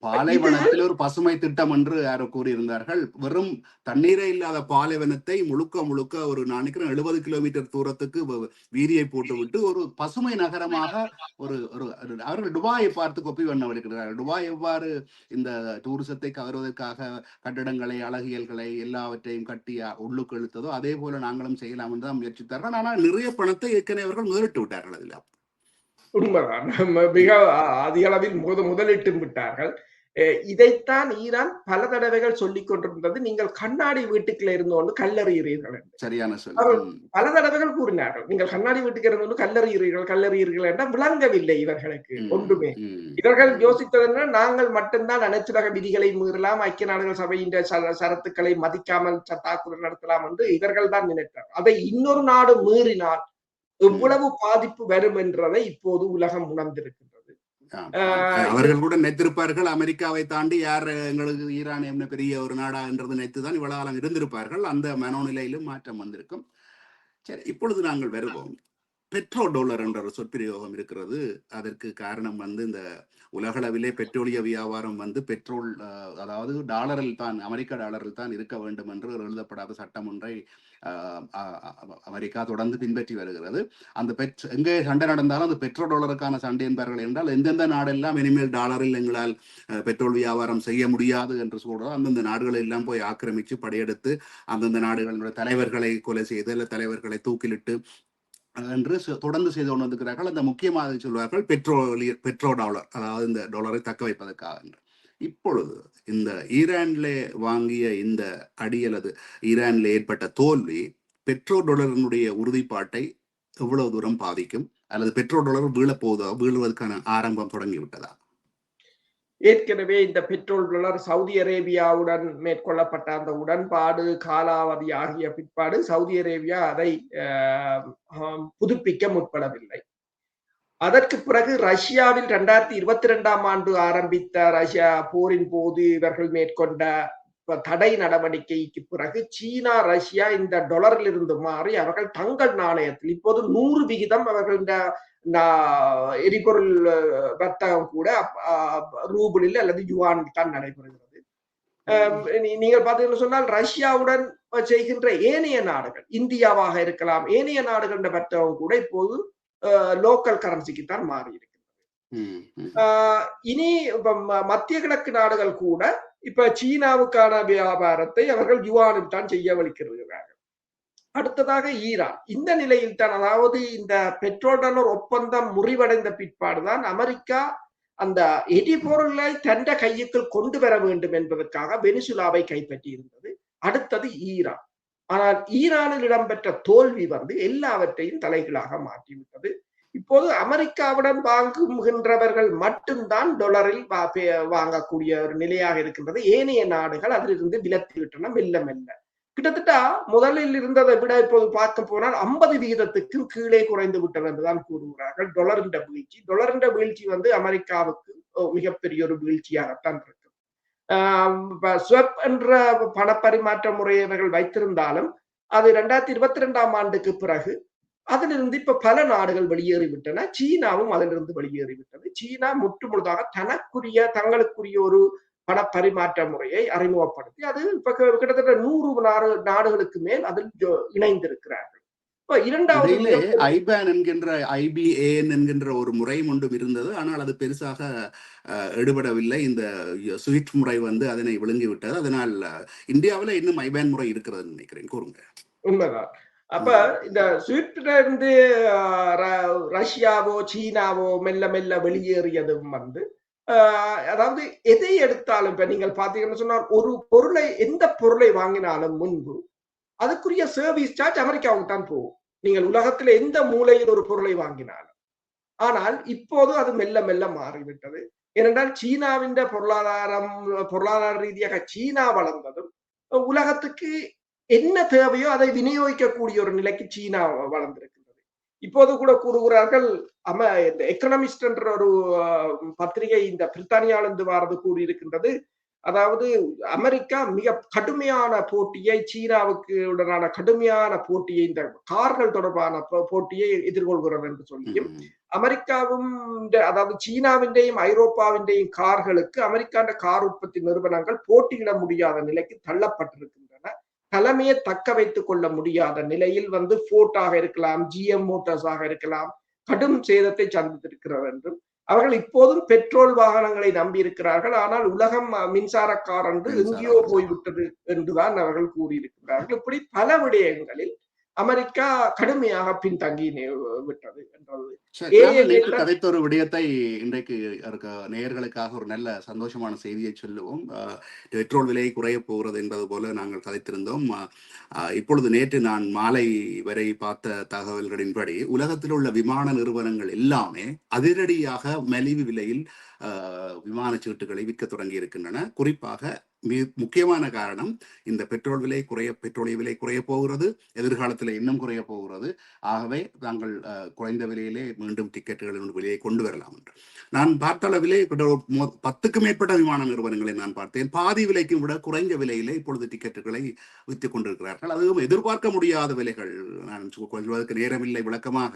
[SPEAKER 1] பாலைவனத்தில் ஒரு பசுமை திட்டம் என்று யாரோ கூறியிருந்தார்கள். வெறும் தண்ணீரே இல்லாத பாலைவனத்தை முழுக்க முழுக்க ஒரு நான் நினைக்கிறேன் 70 கிலோமீட்டர் தூரத்துக்கு வீதியை போட்டுவிட்டு ஒரு பசுமை நகரமாக ஒரு அவர்கள் துபாயை பார்த்து கொப்பி பண்ண வருகிறார்கள். துபாய் எவ்வாறு இந்த டூரிசத்தை கவர்வதற்காக கட்டடங்களை அழகியல்களை எல்லாவற்றையும் கட்டி உள்ளுக்கு இழுத்ததோ அதே போல நாங்களும் செய்யலாம் என்று தான் முயற்சித்தார்கள். ஆனால் நிறைய பணத்தை ஏற்கனவே அவர்கள் முதலிட்டு விட்டார்கள். அதில்
[SPEAKER 2] உண்மைதான், மிக அதிக அளவில் முதலிட்டு விட்டார்கள். இதைத்தான் ஈரான் பல தடவைகள் சொல்லிக் கொண்டிருந்தது. நீங்கள் கண்ணாடி வீட்டுக்குள்ள இருந்து கல்லறிகிறீர்கள் என்று.
[SPEAKER 1] சரியான
[SPEAKER 2] பல தடவைகள் கூறினார்கள். நீங்கள் கண்ணாடி வீட்டுக்கு இருந்து கல்லறிகிறீர்கள் என்ற விளங்கவில்லை இவர்களுக்கு ஒன்றுமே. இவர்கள் யோசித்தது என்ன, நாங்கள் மட்டும்தான் அனைத்துலக விதிகளை மீறலாம், ஐக்கிய நாடுகள் சபையின் சரத்துக்களை மதிக்காமல் தாக்குதல் நடத்தலாம் என்று இவர்கள் தான் நினைத்தார். அதை இன்னொரு நாடு மீறினால் எவ்வளவு பாதிப்பு வரும் என்றதை இப்போது உலகம் உணர்ந்திருக்கின்றது.
[SPEAKER 1] அவர்கள் கூட நினைத்திருப்பார்கள் அமெரிக்காவை தாண்டி யார் எங்களுக்கு ஈரான் என்ன பெரிய ஒரு நாடா என்றது நினைத்துதான் இவ்வளவு காலம் இருந்திருப்பார்கள். அந்த மனோநிலையிலும் மாற்றம் வந்திருக்கும். சரி, இப்பொழுது நாங்கள் வருவோம். பெட்ரோ டாலர் என்ற ஒரு சொற்பிரயோகம் இருக்கிறது. அதற்கு காரணம் இந்த உலகளவிலே பெட்ரோலிய வியாபாரம் பெட்ரோல் அதாவது டாலரில் தான், அமெரிக்க டாலரில் தான் இருக்க வேண்டும் என்று ஒரு எழுதப்படாத சட்டம் ஒன்றை அமெரிக்கா தொடர்ந்து பின்பற்றி வருகிறது. அந்த எங்கே சண்டை நடந்தாலும் அந்த பெட்ரோ டாலருக்கான சண்டை என்பார்கள் என்றால் எந்தெந்த நாடெல்லாம் இனிமேல் டாலரில் எங்களால் பெட்ரோல் வியாபாரம் செய்ய முடியாது என்று சொல்றோம் அந்தந்த நாடுகளை எல்லாம் போய் ஆக்கிரமித்து படையெடுத்து அந்தந்த நாடுகளுடைய தலைவர்களை கொலை செய்து அல்ல தலைவர்களை தூக்கிலிட்டு என்று தொடர்ந்து செய்து கொண்டு வந்திருக்கிறார்கள். அந்த முக்கியமாக சொல்வார்கள் பெட்ரோ டாலர், அதாவது இந்த டாலரை தக்க வைப்பதற்காக என்று. இப்பொழுது இந்த ஈரான்ல வாங்கிய இந்த அடி அல்லது ஈரான்ல ஏற்பட்ட தோல்வி பெட்ரோ டாலரினுடைய உறுதிப்பாட்டை எவ்வளவு தூரம் பாதிக்கும், அல்லது பெட்ரோ டாலர் வீழுவதற்கான ஆரம்பம் தொடங்கிவிட்டதா?
[SPEAKER 2] ஏற்கனவே இந்த பெட்ரோல் டாலர் சவுதி அரேபியாவுடன் மேற்கொள்ளப்பட்ட அந்த உடன்பாடு காலாவதி ஆகிய பிற்பாடு சவுதி அரேபியா அதை புதுப்பிக்க முற்படவில்லை. அதற்கு பிறகு ரஷ்யாவில் 2022 ஆண்டு ஆரம்பித்த ரஷ்யா போரின் போது இவர்கள் மேற்கொண்ட தடை நடவடிக்கைக்கு பிறகு சீனா ரஷ்யா இந்த டாலரில் இருந்து மாறி அவர்கள் தங்கள் நாணயத்தில் இப்போது 100% அவர்கள் இந்த எரிபொருள் வர்த்தகம் கூட ரூபிளில் அல்லது யுவானில் தான் நடைபெறுகிறது. நீங்கள் பார்த்தீங்கன்னு சொன்னால் ரஷ்யாவுடன் செய்கின்ற ஏனைய நாடுகள், இந்தியாவாக இருக்கலாம், ஏனைய நாடுகளின் வர்த்தகம் கூட இப்போது லோக்கல் கரன்சிக்கு தான் மாறி இருக்கிறது. இனி மத்திய கிழக்கு நாடுகள் கூட இப்ப சீனாவுக்கான வியாபாரத்தை அவர்கள் யுவானில் தான் செய்ய வலிக்கிறார்கள். அடுத்ததாக ஈரான். இந்த நிலையில் தான், அதாவது இந்த பெட்ரோல் டாலர் ஒப்பந்தம் முறிவடைந்த பிற்பாடுதான் அமெரிக்கா அந்த எரிபொருளை தந்த கையுக்குள் கொண்டு வர வேண்டும் என்பதற்காக வெனிசுலாவை கைப்பற்றி இருந்தது. அடுத்தது ஈரான். ஆனால் ஈரானில் இடம்பெற்ற தோல்வி எல்லாவற்றையும் தலைகீழாக மாற்றிவிட்டது. இப்போது அமெரிக்காவுடன் வாங்குகின்றவர்கள் மட்டும்தான் டாலரில் வாங்கக்கூடிய ஒரு நிலையாக இருக்கின்றது. ஏனைய நாடுகள் அதிலிருந்து விலத்தி விட்டன மெல்ல மெல்ல. கிட்டத்தட்ட முதலில் இருந்ததை விட இப்போது பார்க்க போனால் 50% கீழே குறைந்து விட்டது என்றுதான் கூறுகிறார்கள். டொலரின் வீழ்ச்சி வந்து அமெரிக்காவுக்கு மிகப்பெரிய ஒரு வீழ்ச்சியாகத்தான் இருக்கு. ஸ்வெப் என்ற பணப்பரிமாற்ற முறையை அவர்கள் வைத்திருந்தாலும் அது 2022ஆம் ஆண்டுக்கு பிறகு அதிலிருந்து இப்ப பல நாடுகள் வெளியேறிவிட்டன. சீனாவும் அதிலிருந்து வெளியேறிவிட்டது. சீனா முற்றுமுழுதாக தங்களுக்குரிய ஒரு பணப்பரிமாற்ற முறையை அறிமுகப்படுத்தி அது இப்ப கிட்டத்தட்ட 100 நாடுகளுக்கு மேல் அதில் இணைந்திருக்கிறார்கள். இரண்டாவது
[SPEAKER 1] ஐபேன் என்கின்ற IBAN என்கின்ற ஒரு முறை ஒன்றும் இருந்தது. ஆனால் அது பெருசாக எடுபடவில்லை. இந்த ஸ்விஃப்ட் முறை வந்து அதனை விழுங்கிவிட்டது. அதனால் இந்தியாவில் இன்னும் ஐபேன் முறை இருக்கிறது நினைக்கிறேன். கூறுங்க.
[SPEAKER 2] உண்மைதான். அப்ப இந்த ஸ்விஃப்ட்ல இருந்து ரஷ்யாவோ சீனாவோ மெல்ல மெல்ல வெளியேறியதும் வந்து அதாவது எதை எடுத்தாலும் இப்ப நீங்கள் பாத்தீங்கன்னு சொன்னால் ஒரு பொருளை எந்த பொருளை வாங்கினாலும் முன்பு அதுக்குரிய சர்வீஸ் சார்ஜ் அமெரிக்காவுக்கு தான் போகும். நீங்கள் உலகத்துல எந்த மூலையில் ஒரு பொருளை வாங்கினாலும். ஆனால் இப்போது அது மெல்ல மெல்ல மாறிவிட்டது. ஏனென்றால் சீனாவின் பொருளாதார ரீதியாக சீனா வளர்ந்ததும் உலகத்துக்கு என்ன தேவையோ அதை விநியோகிக்கக்கூடிய ஒரு நிலைக்கு சீனா வளர்ந்திருக்கின்றது. இப்போது கூட கூறுகிறார்கள், எக்கனாமிஸ்ட் என்ற ஒரு பத்திரிகை இந்த பிரித்தானியாவிலிருந்து வாரது கூறியிருக்கின்றது. அதாவது அமெரிக்கா மிக கடுமையான போட்டியை சீனாவுக்கு உடனான கடுமையான போட்டியை இந்த கார்கள் தொடர்பான போட்டியை எதிர்கொள்கிறது என்று சொல்லியும் அமெரிக்காவும் அதாவது சீனாவின்றையும் ஐரோப்பாவின்றையும் கார்களுக்கு அமெரிக்காண்ட கார் உற்பத்தி நிறுவனங்கள் போட்டியிட முடியாத நிலைக்கு தள்ளப்பட்டிருக்கின்றன. தலைமையை தக்க வைத்துக் கொள்ள முடியாத நிலையில் வந்து ஃபோர்டாக இருக்கலாம், GM மோட்டார்ஸாக இருக்கலாம், கடும் சேதத்தை சந்தித்திருக்கிறது என்றும் அவர்கள் இப்போதும் பெட்ரோல் வாகனங்களை நம்பி இருக்கிறார்கள். ஆனால் உலகம் மின்சார கார் என்று எங்கேயோ போய்விட்டது என்றுதான் அவர்கள் கூறியிருக்கிறார்கள். இப்படி பல விடயங்களில் அமெரிக்கா கடுமையாக பின்தங்கி விட்டது என்றது.
[SPEAKER 1] கதைத்த ஒரு விடயத்தை இன்றைக்கு நேயர்களுக்காக ஒரு நல்ல சந்தோஷமான செய்தியை சொல்லுவோம். பெட்ரோல் விலை குறைய போகிறது என்பது போல நாங்கள் கதைத்திருந்தோம். இப்பொழுது நேற்று நான் மாலை வரை பார்த்த தகவல்களின்படி உலகத்தில் உள்ள விமான நிறுவனங்கள் எல்லாமே அதிரடியாக மலிவு விலையில் விமான சீட்டுகளை விற்க தொடங்கி இருக்கின்றன. குறிப்பாக முக்கியமான காரணம் இந்த பெட்ரோலிய விலை குறைய போகிறது, எதிர்காலத்தில் இன்னும் குறைய போகிறது. ஆகவே தாங்கள் குறைந்த விலையிலே மீண்டும் டிக்கெட்டுகளின் விலையை கொண்டு வரலாம் என்று நான் பார்த்த அளவிலே 10க்கும் மேற்பட்ட விமான நிறுவனங்களை நான் பார்த்தேன். பாதி விலைக்கும் விட குறைந்த விலையிலே இப்பொழுது டிக்கெட்டுகளை விற்றுக் கொண்டிருக்கிறார்கள். அதுவும் எதிர்பார்க்க முடியாத விலைகள். நான் சொல்வதற்கு நேரமில்லை விளக்கமாக.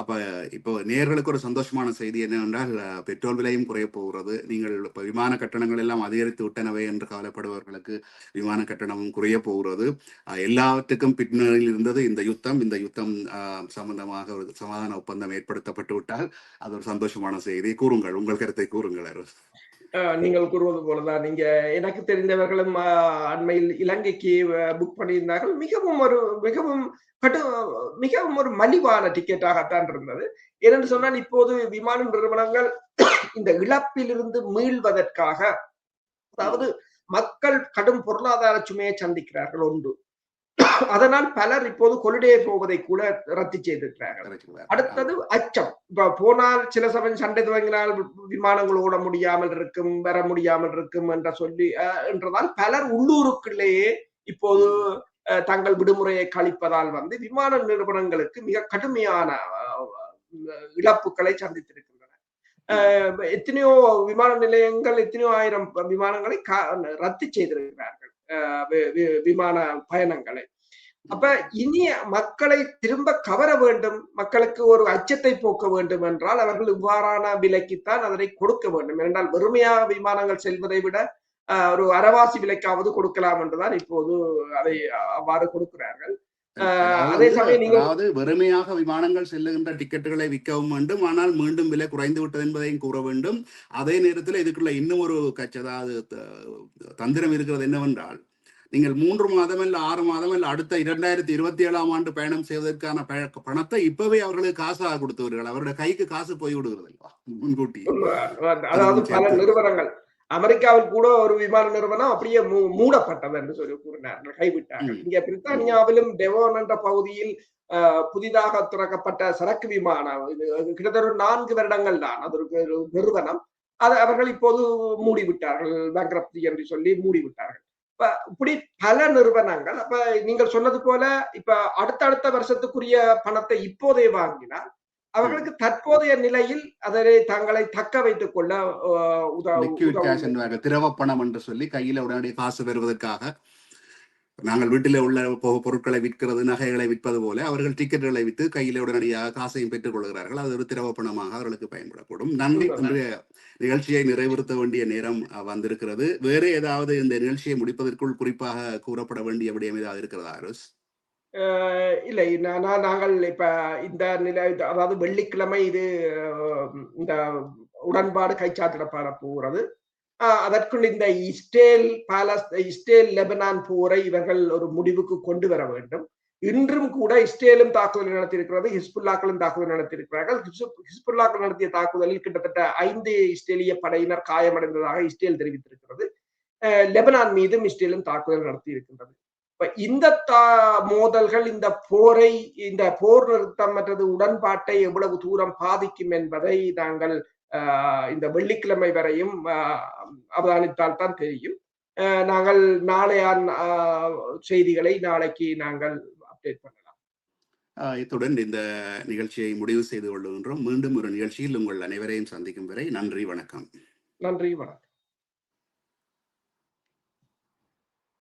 [SPEAKER 1] அப்ப இப்போ நேயர்களுக்கு ஒரு சந்தோஷமான செய்தி என்னவென்றால் பெட்ரோல் விலையும் குறைய போகிறது. நீங்கள் இப்ப விமான கட்டணங்கள் எல்லாம் அதிகரித்து விட்டனவே என்று கவலைப்படுபவர்களுக்கு விமான கட்டணமும் குறைய போகிறது. எல்லாவற்றுக்கும் பின்னணியில் இருந்தது இந்த யுத்தம் சம்பந்தமாக ஒரு சமாதான ஒப்பந்தம் ஏற்படுத்தப்பட்டு விட்டால் அது ஒரு சந்தோஷமான செய்தி. கூறுங்கள், உங்கள் கருத்தை கூறுங்கள்.
[SPEAKER 2] நீங்கள் கூறுவது போலதான், நீங்க எனக்கு தெரிந்தவர்களும் அண்மையில் இலங்கைக்கு புக் பண்ணியிருந்தார்கள். மிகவும் ஒரு மலிவான டிக்கெட்டாகத்தான் இருந்தது. ஏனென்று சொன்னால் இப்போது விமான நிறுவனங்கள் இந்த இழப்பிலிருந்து மீள்வதற்காக, அதாவது மக்கள் கடும் பொருளாதார சுமையை சந்திக்கிறார்கள் ஒன்று. அதனால் பலர் இப்போது கொள்ளையே போவதை கூட ரத்து செய்திருக்கிறார்கள். அடுத்தது அச்சம். இப்ப போனால் சில சமயம் சண்டை துவங்கினால் விமானங்கள் ஓட முடியாமல் இருக்கும், வர முடியாமல் இருக்கும் என்றதால் பலர் உள்ளூருக்குள்ளேயே இப்போது தங்கள் விடுமுறையை கழிப்பதால் வந்து விமான நிறுவனங்களுக்கு மிக கடுமையான இழப்புகளை சந்தித்திருக்கின்றன. எத்தனையோ விமான நிலையங்கள் எத்தனையோ ஆயிரம் விமானங்களை ரத்து செய்திருக்கிறார்கள், விமான பயணங்களை. அப்ப இனி மக்களை திரும்ப கவர வேண்டும், மக்களுக்கு ஒரு அச்சத்தை போக்க வேண்டும் என்றால் அவர்கள் இவ்வாறான விலைக்குத்தான் அதனை கொடுக்க வேண்டும். என்றால் வெறுமையாக விமானங்கள் செல்வதை விட ஒரு அரவாசி விலைக்காவது கொடுக்கலாம் என்றுதான் இப்போது அதை அவ்வாறு கொடுக்கிறார்கள். அதே சமயம்
[SPEAKER 1] அதாவது வெறுமையாக விமானங்கள் செல்லுகின்ற டிக்கெட்டுகளை விற்கவும் வேண்டும், ஆனால் மீண்டும் விலை குறைந்து விட்டது என்பதையும் கூற வேண்டும். அதே நேரத்தில் இதுக்குள்ள இன்னும் ஒரு தந்திரம் இருக்கிறது என்னவென்றால், நீங்கள் 3 மாதம் இல்ல 6 மாதம் இல்ல அடுத்த 2027ஆம் ஆண்டு பயணம் செய்வதற்கான பணத்தை இப்பவே அவர்களுக்கு காசாக கொடுத்தவர்கள் அவருடைய கைக்கு காசு போய் விடுகிறது முன்கூட்டி.
[SPEAKER 2] அதாவது பல நிறுவனங்கள் அமெரிக்காவில் கூட ஒரு விமான நிறுவனம் அப்படியே மூடப்பட்டது என்று சொல்லி கூறினார்கள், கைவிட்டார்கள். இங்க பிரித்தானியாவிலும் டெவோன் என்ற பகுதியில் புதிதாக திறக்கப்பட்ட சரக்கு விமானம் கிட்டத்தட்ட 4 வருடங்கள் தான் அது ஒரு நிறுவனம். அதை அவர்கள் இப்போது மூடிவிட்டார்கள், பேங்க்ரப்சி என்று சொல்லி மூடிவிட்டார்கள். இப்படி பல நிறுவனங்கள் அப்ப நீங்கள் சொன்னது போல இப்ப அடுத்தடுத்த வருஷத்துக்குரிய பணத்தை இப்போதே வாங்கினால் அவர்களுக்கு தற்போதைய நிலையில் அதனை தங்களை தக்க வைத்துக் கொள்ள
[SPEAKER 1] லிக்விட் கேஷ் திரவ பணம் என்று சொல்லி கையில உடனடி காசு பெறுவதற்காக நாங்கள் வீட்டில் உள்ள பொருட்களை விற்கிறது நகைகளை விற்பது போல அவர்கள் டிக்கெட்டுகளை விற்று கையில உடனடியாக காசையும் பெற்றுக் கொள்கிறார்கள். அது ஒரு திரவ பணமாக அவர்களுக்கு பயன்படக்கூடும். நன்றி. இன்றைய நிகழ்ச்சியை நிறைவேற்ற வேண்டிய நேரம் வந்திருக்கிறது. வேறு ஏதாவது இந்த நிகழ்ச்சியை முடிப்பதற்குள் குறிப்பாக கூறப்பட வேண்டிய விடயம் ஏதாவது இருக்கிறதா அருஸ்?
[SPEAKER 2] இல்லை, நாங்கள் இப்ப இந்த நிலை, அதாவது வெள்ளிக்கிழமை இது இந்த உடன்பாடு கைச்சாத்திடப்பட போகிறது. அதற்குள் இந்த இஸ்ரேல் லெபனான் போரை இவர்கள் ஒரு முடிவுக்கு கொண்டு வர வேண்டும். இன்றும் கூட இஸ்ரேலும் தாக்குதல் நடத்தியிருக்கிறது, ஹிஸ்புல்லாக்களும் தாக்குதல் நடத்தியிருக்கிறார்கள். ஹிஸ்புல்லாக்கள் நடத்திய தாக்குதலில் கிட்டத்தட்ட 5 இஸ்ரேலிய படையினர் காயமடைந்ததாக இஸ்ரேல் தெரிவித்திருக்கிறது. லெபனான் மீதும் இஸ்ரேலும் தாக்குதல் நடத்தி இருக்கின்றது. இந்த மோதல்கள் இந்த போரை, இந்த போர் நிறுத்தம் மற்றது உடன்பாட்டை எவ்வளவு தூரம் பாதிக்கும் என்பதை நாங்கள் இந்த வெள்ளிக்கிழமை வரையும் அவதானித்தால் தான் தெரியும். நாங்கள் நாளைய செய்திகளை நாளைக்கு நாங்கள் அப்டேட் பண்ணலாம்.
[SPEAKER 1] இத்துடன் இந்த நிகழ்ச்சியை முடிவு செய்து கொள்ளுகின்றோம். மீண்டும் ஒரு நிகழ்ச்சியில் உங்கள் அனைவரையும் சந்திக்கும் வரை நன்றி, வணக்கம்.
[SPEAKER 2] நன்றி, வணக்கம்.